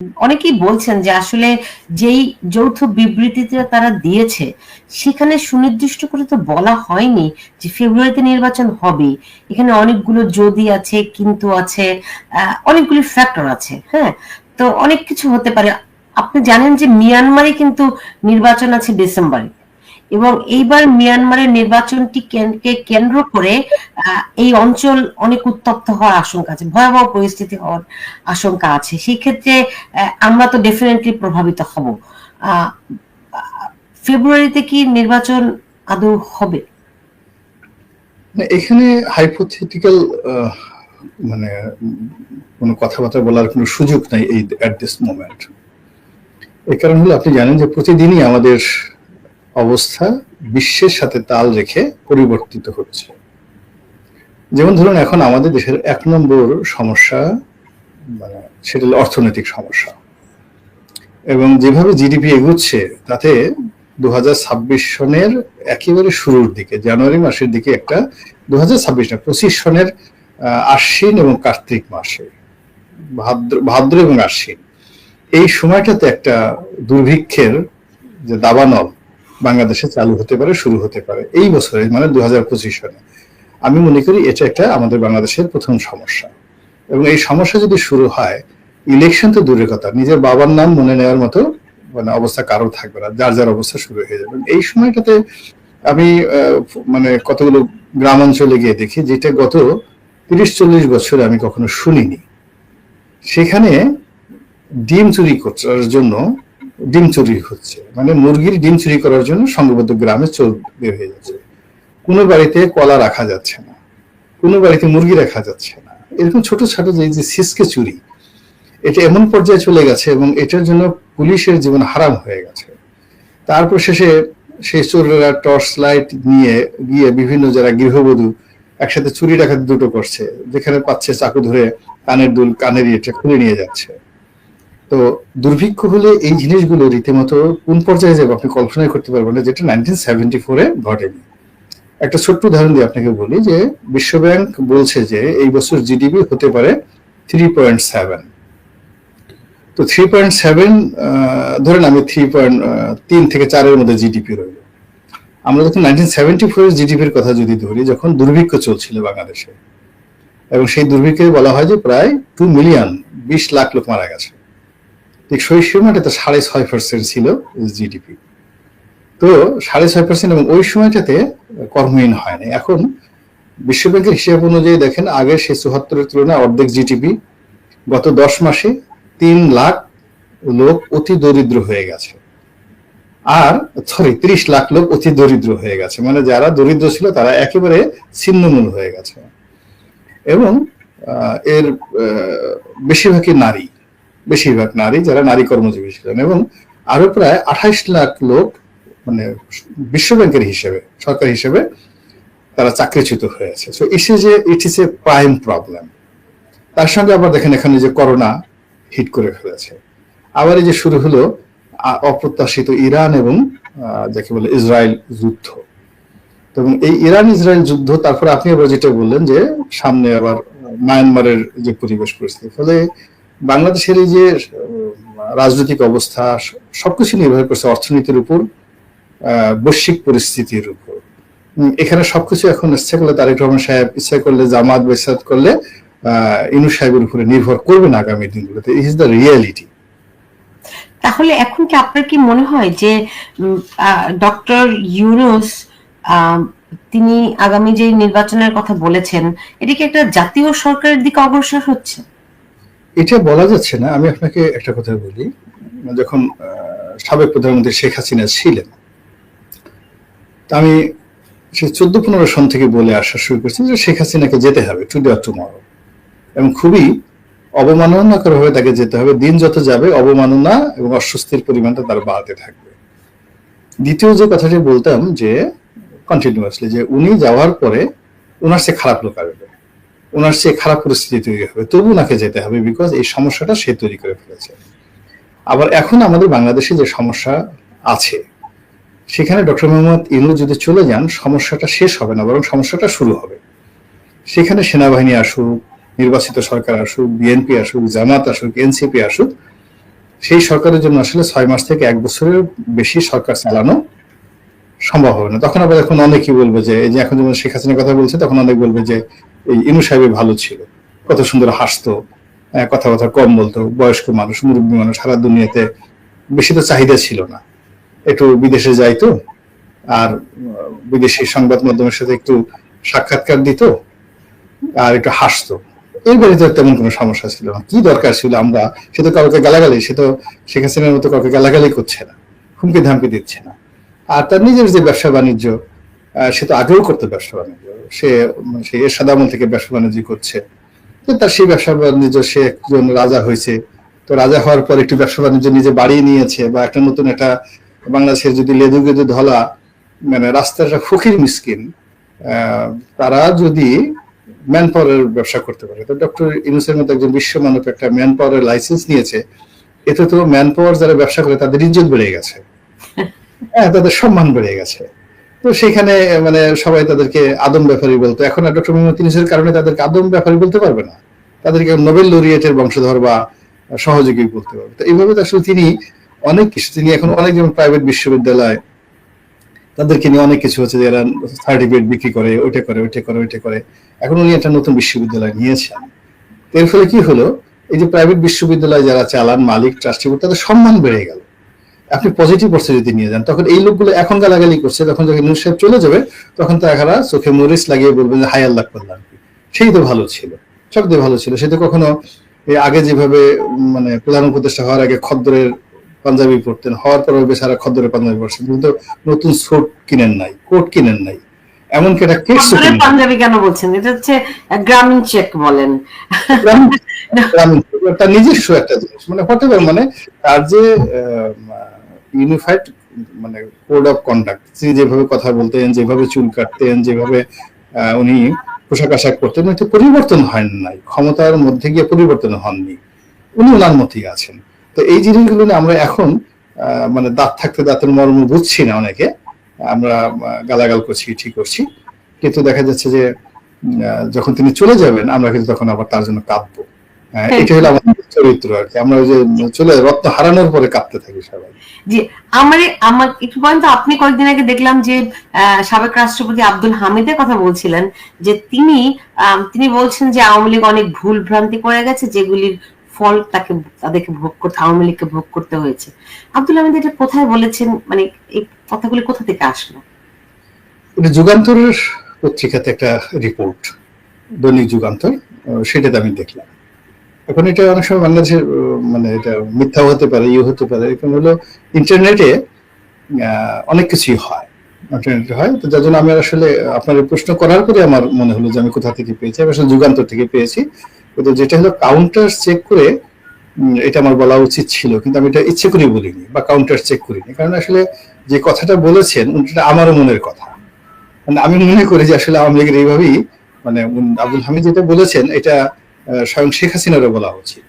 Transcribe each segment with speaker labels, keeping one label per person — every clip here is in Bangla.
Speaker 1: অনেকেই বলছেন যে আসলে যেই যৌথ বিবৃতিতে তারা দিয়েছে সেখানে সুনির্দিষ্ট করে তো বলা হয়নি যে ফেব্রুয়ারিতে নির্বাচন হবে। এখানে অনেকগুলো যদি আছে, কিন্তু আছে, অনেকগুলি ফ্যাক্টর আছে। হ্যাঁ, তো অনেক কিছু হতে পারে। আপনি জানেন যে মিয়ানমারে কিন্তু নির্বাচন আছে ডিসেম্বরে, এবং এইবার মিয়ানমারের নির্বাচনটি কে কেন্দ্র করে এই অঞ্চল অনেক উত্তপ্ত হওয়ার আশঙ্কা আছে, ভয়াবহ পরিস্থিতি হওয়ার আশঙ্কা আছে। সেই ক্ষেত্রে আমরা তো ডেফিনেটলি প্রভাবিত হব। আহ, ফেব্রুয়ারিতে কি নির্বাচন আদৌ হবে?
Speaker 2: না, এখানে হাইপোথেটিক্যাল মানে কোনো কথাবার্তা বলার কোনো সুযোগ নাই এই অ্যাট দিস মোমেন্ট। এই কারণ হলো আপনি জানেন যে প্রতিদিনই আমাদের অবস্থা বিশ্বের সাথে তাল রেখে পরিবর্তিত হচ্ছে। যেমন ধরুন এখন আমাদের দেশের 1 নম্বর সমস্যা মানে সেটা হলো অর্থনৈতিক সমস্যা, এবং যেভাবে জিডিপি এগুচ্ছে তাতে 2026 সনের একেবারে শুরুর দিকে জানুয়ারি মাসের দিকে একটা 2026 না 25 সনের আশ্বিন এবং কার্তিক মাসে ভাদ্র এবং আশ্বিন এই সময়টাতে একটা দুর্ভিক্ষের যে দাবানল বাংলাদেশে চালু হতে পারে, শুরু হতে পারে এই বছরে, মানে 2025 সনে। আমি মনে করি এটা একটা আমাদের বাংলাদেশের প্রথম সমস্যা, এবং এই সমস্যা যদি শুরু হয়, ইলেকশন তো দূরের কথা, নিজের বাবার নাম মনে নেওয়ার মতো মানে অবস্থা কারো থাকবে না, যার যার অবস্থা শুরু হয়ে যাবে এই সময়টাতে। আমি মানে কতগুলো গ্রাম অঞ্চলে গিয়ে দেখি যেটা গত 30-40 বছরে আমি কখনো শুনিনি। সেখানে ডিম চুরি করার জন্য ডিম চুরি হচ্ছে, মানে মুরগির ডিম চুরি করার জন্য সংঘবদ্ধ গ্রামে চোর বের হয়ে যাচ্ছে। কোনো বাড়িতে কলা রাখা যাচ্ছে না, কোনো বাড়িতে মুরগি রাখা যাচ্ছে না। এরকম ছোট ছোট যে সিসকে চুরি, এটা এমন পর্যায়ে চলে গেছে এবং এটার জন্য পুলিশের জীবন হারাম হয়ে গেছে। তারপর শেষে সেই চোরেরা টর্চ লাইট নিয়ে গিয়ে বিভিন্ন যারা গৃহবধূ একসাথে চুরি ডাকাতি দুটো করছে, যেখানে পাচ্ছে চাকু ধরে কানের দুল কানের ইয়েটা খুলে নিয়ে যাচ্ছে। তো দুর্ভিক্ষ হলে এই জিনিসগুলো রীতিমতো কোন পর্যায়ে যাবে আপনি কল্পনাই করতে পারবেন না, যেটা 1974-এ ঘটেনি। একটা ছোট্ট উদাহরণ দিয়ে আপনাকে বলি যে বিশ্বব্যাংক বলছে যে এই বছর জিডিপি হতে পারে 3.7। তো 3.7 ধরেন আমি 3.3 থেকে 4-এর মধ্যে জিডিপি রইল। আমরা যখন 1974-এর জিডিপির কথা যদি ধরি, যখন দুর্ভিক্ষ চলছিল বাংলাদেশে, এবং সেই দুর্ভিক্ষে বলা হয় যে প্রায় 2 মিলিয়ন 20 লাখ লোক মারা গেছে, ঠিক সেই সময়টাতে 6.5% ছিল জিডিপি। তো 6.5%, এবং ওই সময়টাতে কর্মহীন হয়নি। এখন বিশ্বব্যাংকের হিসাব অনুযায়ী দেখেন আগের সেই 74-এর তুলনায় অর্ধেক জিডিপি, গত 10 মাসে 3 লাখ লোক অতি দরিদ্র হয়ে গেছে। আর 30 লাখ লোক অতি দরিদ্র হয়ে গেছে, মানে যারা দরিদ্র ছিল তারা একেবারে ছিন্নমূল হয়ে গেছে। এবং এর বেশিরভাগ নারী যারা নারী কর্মজীবী ছিলেন, এবং আরো প্রায় 28 লাখ লোক মানে বিশ্বব্যাংকের হিসেবে, সরকারি হিসেবে তারা চাকরিচ্যুত হয়েছে। So it is a prime problem. তার সঙ্গে আবার দেখেন এখানে যে করোনা হিট করে ফেলেছে, আবার এই যে শুরু হলো অপ্রত্যাশিত ইরান এবং যাকে বলে ইসরায়েল যুদ্ধ। এবং এই ইরান ইসরায়েল যুদ্ধ, তারপরে আপনি আবার যেটা বললেন যে সামনে আবার মায়ানমারের যে পরিবেশ পরিস্থিতি, ফলে বাংলাদেশের এই যে রাজনৈতিক অবস্থা সবকিছু নির্ভর করছে অর্থনীতির উপর, বৈশ্বিক পরিস্থিতির উপর। এখানে সবকিছু এখন ইচ্ছা করলে তারেক রহমান সাহেব, ইচ্ছা করলে জামাত বেসাত করলে ইনু সাহেবের উপরে নির্ভর করবে না আগামী দিনগুলোতে। It is the reality.
Speaker 1: তাহলে এখন কি আপনার কি মনে হয় যে ডক্টর ইউনূস তিনি আগামী যে নির্বাচনের কথা বলেছেন, এটা কি একটা জাতীয় সরকারের দিকে অগ্রসর হচ্ছে?
Speaker 2: এটা বলা যাচ্ছে না। আমি আপনাকে একটা কথা বলি, যখন সাবেক প্রধানমন্ত্রী শেখ হাসিনা ছিলেন, আমি সেই 14-15 সন থেকে বলে আসা শুরু করছি যে শেখ হাসিনাকে যেতে হবে টুডে অর টুমরো, এবং খুবই অবমাননাকর ভাবে তাকে যেতে হবে। দিন যত যাবে অবমাননা এবং অস্বস্তির পরিমাণটা তার বাড়তে থাকবে। দ্বিতীয় যে কথাটি বলতাম যে কন্টিনিউয়াসলি, যে উনি যাওয়ার পরে ওনার সে খারাপ লোক আসবে, ওনার সে খারাপ পরিস্থিতি তৈরি হবে, তবু ওনাকে যেতে হবে, বিকজ এই সমস্যাটা সে তৈরি করে ফেলেছে। আবার এখন আমাদের বাংলাদেশে যে সমস্যা আছে, সেখানে ডক্টর মোহাম্মদ ইউনূস যদি চলে যান, সমস্যাটা শেষ হবে না, বরং সমস্যাটা শুরু হবে। সেখানে সেনাবাহিনী আসুক, নির্বাচিত সরকার আসুক, বিএনপি আসুক, জামাত আসুক, এনসিপি আসুক, সেই সরকারের জন্য আসলে 6 মাস থেকে 1 বছরের বেশি সরকার চালানো সম্ভব হবে না। তখন আবার এখন অনেকেই বলবে যে এই যে এখন যেমন শেখ হাসিনার কথা বলছে, তখন অনেক বলবে যে এই ইনু সাহেব ভালো ছিল, কত সুন্দর হাসতো, কথাবার্তা কম বলতো, বয়স্ক মানুষ, মুরব্বী মানুষ, সারা দুনিয়াতে বেশি তো চাহিদা ছিল না, একটু বিদেশে যাইতো আর বিদেশি সংবাদ মাধ্যমের সাথে একটু সাক্ষাৎকার দিত আর একটু হাসতো, এর বাড়িতে তেমন কোনো সমস্যা ছিল না। কি দরকার ছিল আমরা, সে তো কাউকে গালাগালি, সে তো শেখ হাসিনার মতো কাউকে গালাগালি করছে না, হুমকি ধামকি দিচ্ছে না। আর তার নিজের যে ব্যবসা বাণিজ্য, সে তো আগেও করতো ব্যবসা বাণিজ্য, সে এরশাদ আমল থেকে ব্যবসা বাণিজ্য করছে, তো তার সেই ব্যবসা বাণিজ্য, সে একজন রাজা হয়েছে, তো রাজা হওয়ার পর একটু ব্যবসা বাণিজ্য নিজে বাড়িয়ে নিয়েছে, বা একটা নতুন একটা বাংলাদেশের যদি লেদু গেদু ধলা মানে রাস্তার ফকির মিসকিন তারা যদি ম্যান পাওয়ারের ব্যবসা করতে পারে, তো ডক্টর ইউনূসের মতো একজন বিশ্বমানব একটা ম্যান পাওয়ারের লাইসেন্স নিয়েছে, এতে তো ম্যান পাওয়ার যারা ব্যবসা করে তাদের ইজ্জত বেড়ে গেছে, হ্যাঁ, তাদের সম্মান বেড়ে গেছে। তো সেখানে মানে সবাই তাদেরকে আদম ব্যাপারী বলতো, এখন আর ডক্টর মোহাম্মদ ইউনূসের কারণে তাদেরকে আদম ব্যাপারী বলতে পারবে না, তাদেরকে নোবেল লরিয়েটের বংশধর বা সহযোগী বলতে পারবে। তো এইভাবে আসলে তিনি অনেক কিছু, তিনি এখন অনেক যেমন প্রাইভেট বিশ্ববিদ্যালয় তাদেরকে নিয়ে অনেক কিছু হচ্ছে, যারা সার্টিফিকেট বিক্রি করে, ওইটা করে ওইটা করে ওইটা করে, এখন উনি একটা নতুন বিশ্ববিদ্যালয় নিয়েছেন। এর ফলে কি হলো, এই যে প্রাইভেট বিশ্ববিদ্যালয় যারা চালান, মালিক, ট্রাস্টি, তাদের সম্মান বেড়ে গেল। আপনি পজিটিভ অর্থে যদি নিয়ে যান, তখন এই লোকগুলো এখন গালাগালি করছে, তখন যখন ইউনূস সাহেব চলে যাবে তখন তারা চোখে মরিচ লাগিয়ে বলবেন যে হাই আল্লাহ করলাম, সেই তো ভালো ছিল, সবচেয়ে ভালো ছিল। সে তো কখনো আগে যেভাবে মানে প্রধান উপদেষ্টা হওয়ার আগে খদ্দরের পাঞ্জাবি পরতেন, হওয়ার পর বেচারা খদ্দরের পাঞ্জাবি পরছেন, কিন্তু নতুন স্যুট কিনেন নাই, কোট কিনেন নাই, এমনকি একটা কেটস
Speaker 1: পাঞ্জাবি কেন বলছেন, এটা হচ্ছে গ্রামীণ চেক বলেন,
Speaker 2: তার নিজস্ব একটা জিনিস, মানে হোয়াটএভার, মানে তার যে ইউনিফাইড মানে কোড অফ কন্ডাক্ট, তিনি যেভাবে কথা বলতেন, যেভাবে চুল কাটতেন, যেভাবে উনি পোশাক আশাক করতেন, এটা পরিবর্তন হয় নাই, ক্ষমতার মধ্যে গিয়ে পরিবর্তন হননি, উনি ওনার মতই আছেন। তো এই জিনিসগুলো নিয়ে আমরা এখন মানে দাঁত থাকতে দাঁতের মর্ম বুঝছি না, অনেকে আমরা গালাগাল করছি, ঠিক করছি, কিন্তু দেখা যাচ্ছে যে যখন তিনি চলে যাবেন আমরা কিন্তু তখন আবার তার জন্য কাঁদবো। এটা হলো আমাদের চরিত্র আর কি, আমরা ওই যে চলে রত্ন হারানোর পরে কাঁদতে থাকি সবাই।
Speaker 1: জি, আমার একটু পয়েন্ট, আপনি কয়েকদিন আগে দেখলাম যে সাবেক রাষ্ট্রপতি আব্দুল হামিদের কথা বলছিলেন, যে তিনি বলছেন যে আওয়ামী লীগ অনেক ভুল ভ্রান্তি করে গেছে, যেগুলির ফল তাদেরকে ভোগ করতে, আওয়ামী লীগকে ভোগ করতে হয়েছে। আব্দুল হামিদ এটা কোথায় বলেছেন, মানে এই কথাগুলি কোথা থেকে আসলো?
Speaker 2: এটা যুগান্তরের পত্রিকাতে একটা রিপোর্ট, দৈনিক যুগান্তর, সেটাতে আমি দেখলাম। এখন এটা অনেক সময় বাংলাদেশের মানে এটা মিথ্যাও হতে পারে, হতে পারে, এখন হলো ইন্টারনেটে অনেক কিছুই হয়, ইন্টারনেটে হয়। তো যার জন্য আমি আসলে আপনার প্রশ্ন করার পরে আমার মনে হলো যে আমি কোথা থেকে পেয়েছি, আমি আসলে যুগান্তর থেকে পেয়েছি। কিন্তু যেটা হলো কাউন্টার চেক করে, এটা আমার বলা উচিত ছিল, কিন্তু আমি এটা ইচ্ছে করে বলিনি বা কাউন্টার চেক করিনি, কারণ আসলে যে কথাটা বলেছেন ওটা আমারও মনের কথা। মানে আমি মনে করি যে আসলে আওয়ামী লীগের এইভাবেই, মানে আব্দুল হামিদ যেটা বলেছেন এটা স্বয়ং শেখ হাসিনারও বলা উচিত।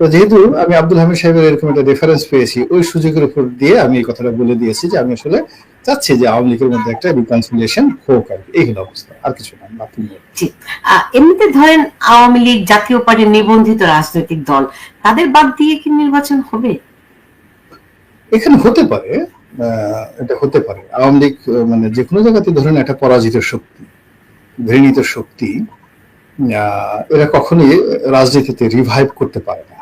Speaker 2: তো যেহেতু আমি আব্দুল হামিদ সাহেবের এরকম একটা রেফারেন্স পেয়েছি, ওই সুযোগের উপর দিয়ে আমি এই কথাটা বলে দিয়েছি যে আমি আসলে চাচ্ছি যে আওয়ামী লীগের মধ্যে একটা রিকনসিলিয়েশন হোক, আর এই হলো অবস্থা, আর কিছু না।
Speaker 1: এমনিতে ধরেন আওয়ামী লীগ জাতীয় পার্টির নিবন্ধিত রাজনৈতিক দল, তাদের বাদ দিয়ে কি নির্বাচন হবে?
Speaker 2: এখানে হতে পারে, এটা হতে পারে। আওয়ামী লীগ মানে যে কোনো জায়গাতে ধরেন একটা পরাজিত শক্তি, ঘৃণিত শক্তি, এরা কখনোই রাজনীতিতে রিভাইভ করতে পারে না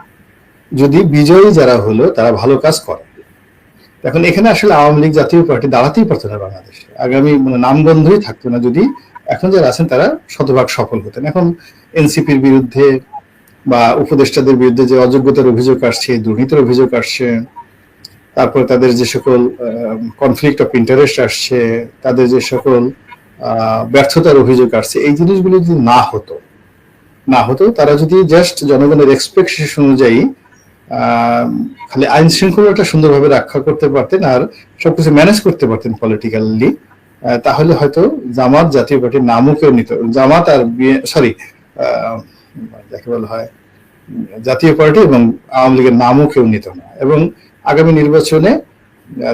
Speaker 2: যদি বিজয়ী যারা হলো তারা ভালো কাজ করে। এখন এখানে আসলে আওয়ামী লীগ জাতীয় পার্টি দাঁড়াতেই পারতো না বাংলাদেশে, আগামী মানে নামগন্ধই থাকতো না যদি এখন যারা আছেন তারা শতভাগ সফল হতেন। এখন এনসিপির বিরুদ্ধে বা উপদেষ্টাদের বিরুদ্ধে যে অযোগ্যতার অভিযোগ আসছে, দুর্নীতির অভিযোগ আসছে, তারপর তাদের যে সকল কনফ্লিক্ট অফ ইন্টারেস্ট আসছে, তাদের যে সকল ব্যর্থতার অভিযোগ আসছে, এই জিনিসগুলো যদি না হতো, তারা যদি জাস্ট জনগণের এক্সপেকটেশন অনুযায়ী খালি আইন শৃঙ্খলাটা সুন্দরভাবে রক্ষা করতে পারতেন আর সবকিছু ম্যানেজ করতে পারতেন পলিটিক্যালি, তাহলে হয়তো জামাত জাতীয় পার্টির নামও কেউ নিত, জামাত আর যাকে বলা হয় জাতীয় পার্টি এবং আওয়ামী লীগের নামও কেউ নিত না, এবং আগামী নির্বাচনে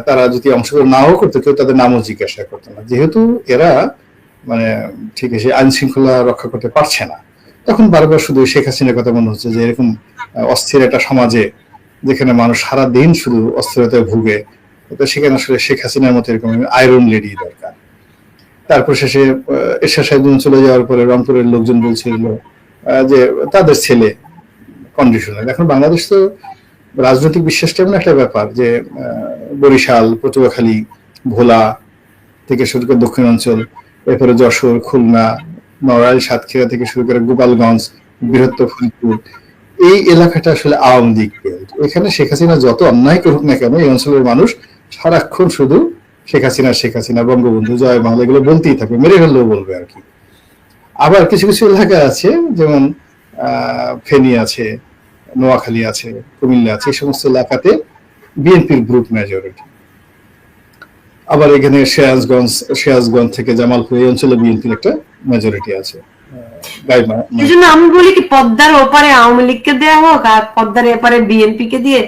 Speaker 2: তারা যদি অংশগ্রহণ নাও করতো কেউ তাদের নামও জিজ্ঞাসা করতো না। যেহেতু এরা মানে ঠিক আছে আইন শৃঙ্খলা রক্ষা করতে পারছে না, তখন বারবার শুধু শেখ হাসিনার কথা মনে হচ্ছে যে এরকম অস্থির একটা সমাজে যেখানে মানুষ সারা দিন শুধু অস্থিরতায় ভুগে, তো সেখানে আসলে শেখ হাসিনার মতো এরকম আয়রন লেডি দরকার। তারপর শেষে এরশাদ সাহেব চলে যাওয়ার পরে রংপুরের লোকজন বলছিল যে তাদের ছেলে কন্ডিশনার। এখন বাংলাদেশ তো রাজনৈতিক বিশ্বাসটা এমন একটা ব্যাপার যে বরিশাল, পটুয়াখালী, ভোলা থেকে শুরু করে দক্ষিণাঞ্চল, এরপরে যশোর, খুলনা, নড়াইল, সাতক্ষীরা থেকে শুরু করে গোপালগঞ্জ, বৃহত্তর ফরিদপুর, এই এলাকাটা আসলে আওয়ামী লীগ। এখানে শেখ হাসিনা যত অন্যায় করুক না কেন, এই অঞ্চলের মানুষ সারাক্ষণ শুধু শেখ হাসিনা, শেখ হাসিনা, বঙ্গবন্ধু, জয় বাংলা এগুলো বলতেই থাকবে, মেরে ফেললেও বলবে আর কি। আবার কিছু কিছু এলাকা আছে, যেমন ফেনী আছে, নোয়াখালী আছে, কুমিল্লা আছে, এই সমস্ত এলাকাতে বিএনপির গ্রুপ মেজরিটি। আবার এখানে সিরাজগঞ্জ থেকে জামালপুর এই অঞ্চলে বিএনপির একটা মেজরিটি আছে।
Speaker 1: এই জন্য আমি বলি কি পদ্মার ওপারে আওয়ামী লীগকে দেওয়া হোক আর পদ্মার এপারে বিএনপি কে দিয়ে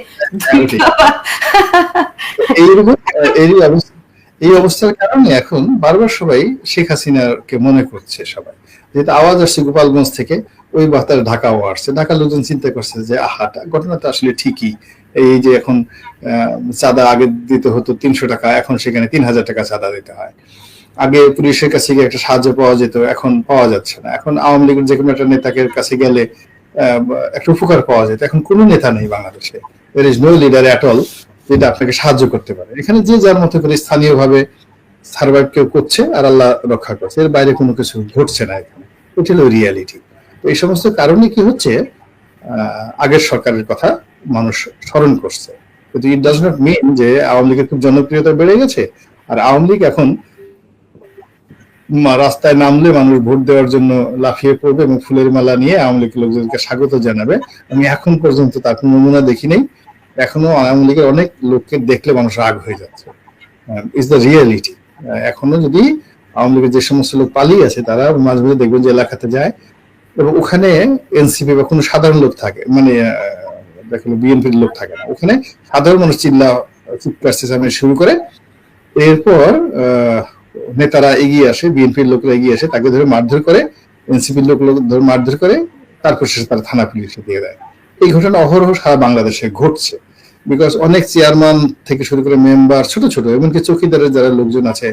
Speaker 2: এই অবস্থার কারণে এখন বারবার সবাই শেখ হাসিনাকে মনে করছে। সবাই যেহেতু আওয়াজ আসছে গোপালগঞ্জ থেকে, ওই বার্তার ঢাকাও আসছে, ঢাকার লোকজন চিন্তা করছে যে আহাটা ঘটনাটা আসলে ঠিকই। এই যে এখন চাঁদা আগে দিতে হতো 300 টাকা, এখন সেখানে 3000 টাকা চাঁদা দিতে হয়। আগে পুলিশের কাছে গিয়ে একটা সাহায্য পাওয়া যেত, এখন পাওয়া যাচ্ছে না। এখন আওয়ামী লীগের যে কোনো একটা নেতাকে কাছে গেলে একটা উপকার পাওয়া যেত, এখন কোনো নেতা নেই বাংলাদেশে, there is no leader at all যেটা আপনাকে সাহায্য করতে পারে। এখানে যে যার মতো করে স্থানীয়ভাবে সার্ভাইভ কেউ করছে আর আল্লাহ রক্ষা করছে, এর বাইরে কোনো কিছু ঘটছে না এখানে। এটা হলো রিয়ালিটি। তো এই সমস্ত কারণে কি হচ্ছে, আগের সরকারের কথা মানুষ স্মরণ করছে, কিন্তু ইট ডাজ নট মিন যে আওয়ামী লীগের খুব জনপ্রিয়তা বেড়ে গেছে আর আওয়ামী লীগ এখন রাস্তায় নামলে মানুষ ভোট দেওয়ার জন্য লাফিয়ে পড়বে এবং ফুলের মালা নিয়ে আওয়ামী লীগের লোকজনকে স্বাগত জানাবে। আমি এখন পর্যন্ত তার কোনো নমুনা দেখি নেই। এখনো আওয়ামী লীগের অনেক লোককে দেখলে মানুষ রাগ হয়ে যাচ্ছে। Is the reality. এখনো যদি আওয়ামী লীগের যে সমস্ত লোক পালিয়ে আছে, তারা মাঝে মাঝে দেখবেন যে এলাকাতে যায় এবং ওখানে এনসিপি বা কোনো সাধারণ লোক থাকে, মানে দেখলো বিএনপির লোক থাকে না, ওখানে সাধারণ মানুষ চিৎকার চেঁচামেচি শুরু করে। এরপর নেতারা এগিয়ে আসে, বিএনপির লোকরা এগিয়ে আসে, তাকে ধরে মারধর করে, এনসিপির লোক ধরে মারধর করে, তারপর শেষে তারা থানা পুলিশে দিয়ে দেয়। এই ঘটনা অহরহ সারা বাংলাদেশে ঘটছে। বিকজ অনেক চেয়ারম্যান থেকে শুরু করে মেম্বার, ছোট ছোট, এমনকি চৌকিদারের যারা লোকজন আছে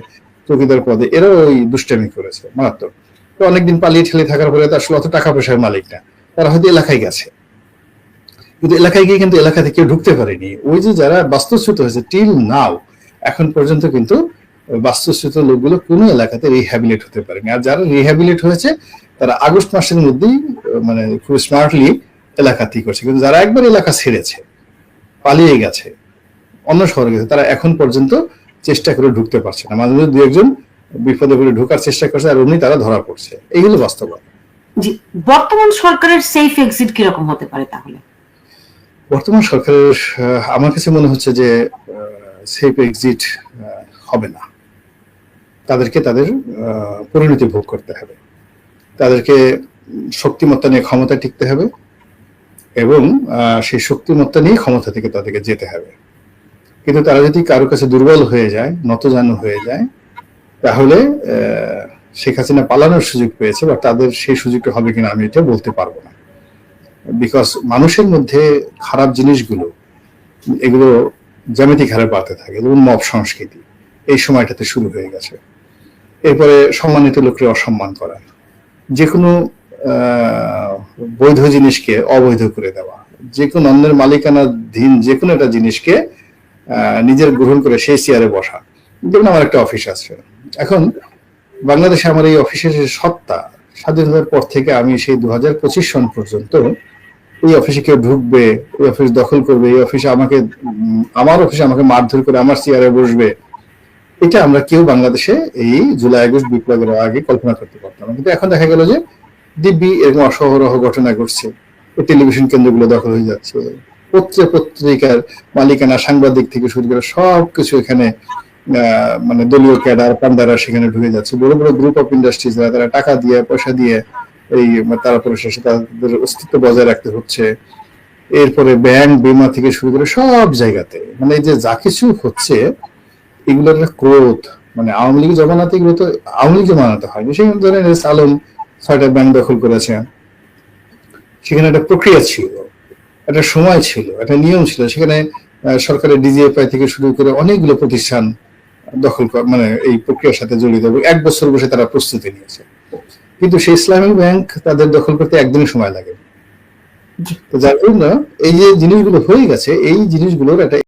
Speaker 2: চৌকিদার পদে, এরাও ওই দুষ্টামি করেছে মারাত্মক। তো অনেকদিন পালিয়ে ঠেলে থাকার পরে তার আসলে অত টাকা পয়সার মালিক না, তারা হয়তো এলাকায় গেছে, কিন্তু এলাকায় গিয়ে কিন্তু এলাকাতে কেউ ঢুকতে পারেনি। ওই যে যারা বাস্তুচ্যুত হয়েছে টিল নাও, এখন পর্যন্ত কিন্তু বাস্তুচ্যুত লোকগুলো কোনো এলাকাতে রিহ্যাবিলিট হতে পারেনি। আর যারা রিহ্যাবিলিট হয়েছে তারা আগস্ট মাসের মধ্যেই মানে খুব স্মার্টলি এলাকাতেই করছে, কিন্তু যারা একবার এলাকা ছেড়েছে, পালিয়ে গেছে, অন্য শহরে গেছে, তারা এখন পর্যন্ত চেষ্টা করে ঢুকতে পারছে না। মাঝে মাঝে দু একজন বিপদে পড়ে ঢোকার চেষ্টা করছে আর অমনি তারা ধরা পড়ছে। এইগুলো বাস্তবতা।
Speaker 1: জি, বর্তমান সরকারের সেফ এক্সিট কিরকম হতে পারে তাহলে?
Speaker 2: বর্তমান সরকারের আমার কাছে মনে হচ্ছে যে সেফ এক্সিট হবে না। তাদেরকে তাদের পরিণতি ভোগ করতে হবে, তাদেরকে শক্তিমত্তা নিয়ে ক্ষমতা টিকতে হবে এবং সেই শক্তিমত্তা নিয়ে ক্ষমতা থেকে তাদেরকে যেতে হবে। কিন্তু তারা যদি কারো কাছে দুর্বল হয়ে যায়, নতজানু হয়ে যায়, তাহলে শেখ হাসিনা পালানোর সুযোগ পেয়েছে, বা তাদের সেই সুযোগটা হবে কিনা আমি এটা বলতে পারবো না। বিকজ মানুষের মধ্যে খারাপ জিনিসগুলো এগুলো জ্যামিতিক হারে বাড়তে থাকে, যেমন মব সংস্কৃতি এই সময়টাতে শুরু হয়ে গেছে। এরপরে সম্মানিত লোককে অসম্মান করা, যে কোনো বৈধ জিনিসকে অবৈধ করে দেওয়া, যে কোনো অন্যের মালিকানাধীন যে কোনো একটা জিনিসকে নিজের গ্রহণ করে সেই চেয়ারে বসা। যেমন আমার একটা অফিস আছে, এখন বাংলাদেশে আমার এই অফিসের সত্তা স্বাধীনতার পর থেকে আমি সেই 2025 সন পর্যন্ত এই অফিসে কেউ ঢুকবে, এই অফিস দখল করবে, এই অফিসে আমার অফিসে আমাকে মারধর করে আমার চেয়ারে বসবে, এটা আমরা কেউ বাংলাদেশে এই জুলাই আগস্ট বিপ্লবের আগে কল্পনা করতে পারতাম না। কিন্তু এখন দেখা গেল যে দিব্যি এরকম অসহরহ ঘটনা ঘটছে, টেলিভিশন কেন্দ্রগুলো দখল হয়ে যাচ্ছে, পত্রিকার মালিকানা, সাংবাদিক থেকে শুরু করে সবকিছু এখানে মানে দলীয় ক্যাডার পান্ডারা সেখানে ঢুকে যাচ্ছে। বড় বড় গ্রুপ অফ ইন্ডাস্ট্রিজ তারা টাকা দিয়ে পয়সা দিয়ে এই তারপরে শেষে তাদের অস্তিত্ব বজায় রাখতে হচ্ছে। এরপরে ব্যাংক বিমা থেকে শুরু করে সব জায়গাতে মানে এই যে যা কিছু হচ্ছে এগুলোর একটা ক্রোধ, মানে আওয়ামী লীগ জমানাতে এগুলো তো আওয়ামী লীগ জমানাতে হয়নি। সেই ধরেন আলম 6টা ব্যাংক দখল করেছে, সেখানে একটা প্রক্রিয়া ছিল, একটা সময় ছিল, একটা নিয়ম ছিল, সেখানে সরকারের ডিজিএফআই থেকে শুরু করে অনেকগুলো প্রতিষ্ঠান মানে এই প্রক্রিয়ার সাথে জড়িত, এবং 1 বছর বসে তারা প্রস্তুতি নিয়েছে। কিন্তু সেই ইসলামী ব্যাংক তাদের দখল করতে একদিন সময় লাগে। তো যার জন্য এই যে জিনিসগুলো হয়ে গেছে, এই জিনিসগুলোর একটা